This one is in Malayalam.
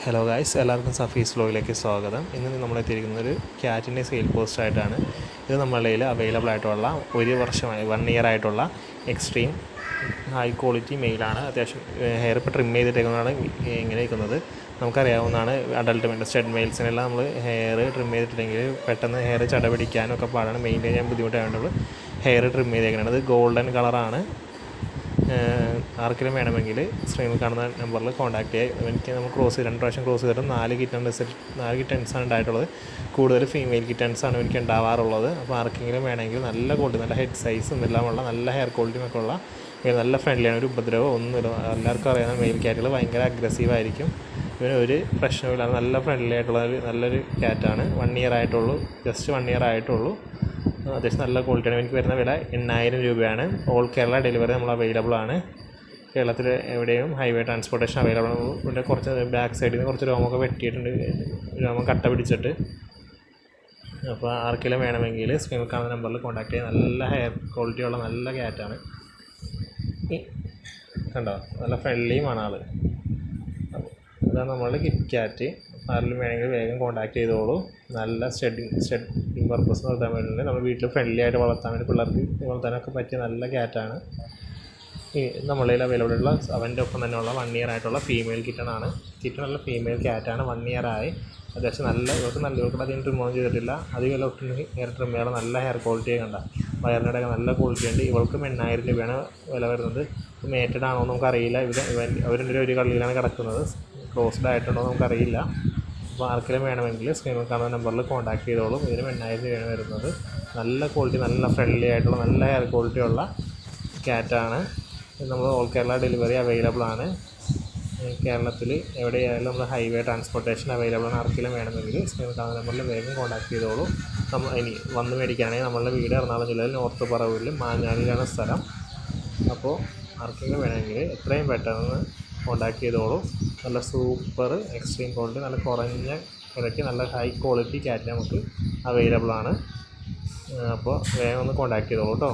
ഹലോ ഗായ്സ്, എല്ലാവർക്കും സഫീസ് വ്ലോഗിലേക്ക് സ്വാഗതം. ഇന്ന് നമ്മളെത്തിയിരിക്കുന്നത് ഒരു ക്യാറ്റിൻ്റെ സെയിൽ പോസ്റ്റായിട്ടാണ്. ഇത് നമ്മളുടെ കയ്യിൽ അവൈലബിൾ ആയിട്ടുള്ള 1 വർഷമായി 1 ഇയർ ആയിട്ടുള്ള എക്സ്ട്രീം ഹൈ ക്വാളിറ്റി മെയിലാണ്. അത്യാവശ്യം ഹെയർ ഇപ്പോൾ ട്രിം ചെയ്തിട്ടേക്കുന്നതാണ് ഇങ്ങനെ ഇരിക്കുന്നത്. നമുക്കറിയാവുന്നതാണ് അഡൾട്ട് മെയിൽ സ്റ്റഡ് മെയിൽസിനെല്ലാം നമ്മൾ ഹെയർ ട്രിം ചെയ്തിട്ടില്ലെങ്കിൽ പെട്ടെന്ന് ഹെയർ ചട പിടിക്കാനും ഒക്കെ പാടാണ്, മെയിൻറ്റെയിൻ ചെയ്യാൻ ബുദ്ധിമുട്ടായതുകൊണ്ട് ഹെയർ ട്രിം ചെയ്തേക്കുന്നത്. ഇത് ഗോൾഡൻ കളറാണ്. ആർക്കെങ്കിലും വേണമെങ്കിൽ സ്ക്രീനിൽ കാണുന്ന നമ്പറിൽ കോൺടാക്ട് ചെയ്യുക. എനിക്ക് നമുക്ക് 2 പ്രാവശ്യം ക്രോസ് ചെയ്തിട്ട് 4 കിറ്റൻസാണ് ഉണ്ടായിട്ടുള്ളത്. കൂടുതൽ ഫീമെയിൽ കിറ്റൻസാണ് എനിക്ക് ഉണ്ടാവാറുള്ളത്. അപ്പോൾ ആർക്കെങ്കിലും വേണമെങ്കിൽ നല്ല ക്വാളിറ്റി, നല്ല ഹെഡ് സൈസും എല്ലാമുള്ള നല്ല ഹെയർ ക്വാളിറ്റിയും ഒക്കെ ഉള്ള നല്ല ഫ്രണ്ട്ലിയാണ്. ഒരു ഉപദ്രവം ഒന്നുമില്ല. എല്ലാവർക്കും അറിയാവുന്ന മെയിൽ ക്യാറ്റുകൾ ഭയങ്കര അഗ്രസീവായിരിക്കും. ഇവന് ഒരു പ്രശ്നവുമില്ല. നല്ല ഫ്രണ്ട്ലി ആയിട്ടുള്ള നല്ലൊരു ക്യാറ്റാണ്. 1 ഇയർ ആയിട്ടുള്ളൂ, ജസ്റ്റ് 1 ഇയർ ആയിട്ടുള്ളൂ. അത്യാവശ്യം നല്ല ക്വാളിറ്റിയാണ്. എനിക്ക് വരുന്ന വില 8,000 രൂപയാണ്. ഓൾ കേരള ഡെലിവറി നമ്മൾ അവൈലബിൾ ആണ്. കേരളത്തിൽ എവിടെയും ഹൈവേ ട്രാൻസ്പോർട്ടേഷൻ അവൈലബിൾ ആണ്. ഇവിടെ കുറച്ച് ബാക്ക് സൈഡിൽ നിന്ന് കുറച്ച് രോമമൊക്കെ വെട്ടിയിട്ടുണ്ട്, രോമം കട്ട പിടിച്ചിട്ട്. അപ്പോൾ ആർക്കെങ്കിലും വേണമെങ്കിൽ സ്ക്രീനിൽ കാണുന്ന നമ്പറിൽ കോൺടാക്ട് ചെയ്യുക. നല്ല ഹെയർ ക്വാളിറ്റിയുള്ള നല്ല ക്യാറ്റാണ്. കണ്ടോ, നല്ല ഫ്രണ്ട്ലിയുമാണ് ആൾ. ഇതാണ് നമ്മളുടെ കിറ്റ് ക്യാറ്റ്. ആരെങ്കിലും വേണമെങ്കിൽ വേഗം കോൺടാക്ട് ചെയ്തോളൂ. നല്ല സ്റ്റഡിങ് പർപ്പസ് നടത്താൻ വേണ്ടിയിട്ട് നമ്മൾ വീട്ടിൽ ഫ്രണ്ട്ലി ആയിട്ട് വളർത്താൻ വേണ്ടി പിള്ളേർക്ക് വളർത്താനൊക്കെ പറ്റിയ നല്ല ക്യാറ്റാണ്. ഈ നമ്മളുടെ കയ്യിൽ അവൈലബിൾ ഉള്ള അവൻ്റെ ഒപ്പം തന്നെയുള്ള 1 ഇയർ ആയിട്ടുള്ള ഫീമെയിൽ കിറ്റണാണ്. കിറ്റണുള്ള ഫീമെയിൽ ക്യാറ്റാണ്. 1 ഇയർ ആയി. അത്യാവശ്യം ഇവർക്ക് അധികം ട്രിമൊന്നും ചെയ്തിട്ടില്ല. അധികം ഒട്ടും ഹെയർ ട്രിം ചെയ്യാനുള്ള നല്ല ഹെയർ ക്വാളിറ്റി കണ്ട. വയറിനിടെ നല്ല ക്വാളിറ്റി ഉണ്ട്. ഇവൾക്കും 8,000 രൂപയാണ് വില വരുന്നത്. മേറ്റഡ് ആണോ എന്ന് നമുക്കറിയില്ല. അവരുടെ ഒരു കളിയിലാണ് കിടക്കുന്നത്. ക്ലോസ്ഡ് ആയിട്ടുണ്ടോ എന്ന് നമുക്കറിയില്ല. അപ്പോൾ ആർക്കെങ്കിലും വേണമെങ്കിൽ സ്ക്രീനിൽ കാണുന്ന നമ്പറിൽ കോൺടാക്ട് ചെയ്തോളും. ഇതിന് 8,000 രൂപയാണ് വരുന്നത്. നല്ല ക്വാളിറ്റി, നല്ല ഫ്രണ്ട്ലി ആയിട്ടുള്ള നല്ല ഹെയർ ക്വാളിറ്റി ഉള്ള ക്യാറ്റാണ്. നമ്മൾ ഓൾ കേരള ഡെലിവറി അവൈലബിൾ ആണ്. കേരളത്തിൽ എവിടെയായാലും നമ്മൾ ഹൈവേ ട്രാൻസ്പോർട്ടേഷൻ അവൈലബിൾ ആണ്. ആർക്കെങ്കിലും വേണമെങ്കിൽ സ്ക്രീനിൽ കാണുന്ന നമ്പറിൽ വേഗം കോൺടാക്ട് ചെയ്തോളൂ. ഇനി വന്ന് മേടിക്കുകയാണെങ്കിൽ നമ്മളുടെ വീട് എറണാകുളം ജില്ലയിൽ നോർത്ത് പറവൂരിൽ മാഞ്ഞാലിയിലാണ് സ്ഥലം. അപ്പോൾ ആർക്കെങ്കിലും വേണമെങ്കിൽ എത്രയും പെട്ടെന്ന് കോൺടാക്ട് ചെയ്തോളൂ. നല്ല സൂപ്പർ എക്സ്ട്രീം ക്വാളിറ്റി, നല്ല കുറഞ്ഞ വിലയ്ക്ക് നല്ല ഹൈ ക്വാളിറ്റി ക്യാറ്റ് നമുക്ക് അവൈലബിൾ ആണ്. അപ്പോൾ വേഗം ഒന്ന് കോൺടാക്ട് ചെയ്തോളൂ കേട്ടോ.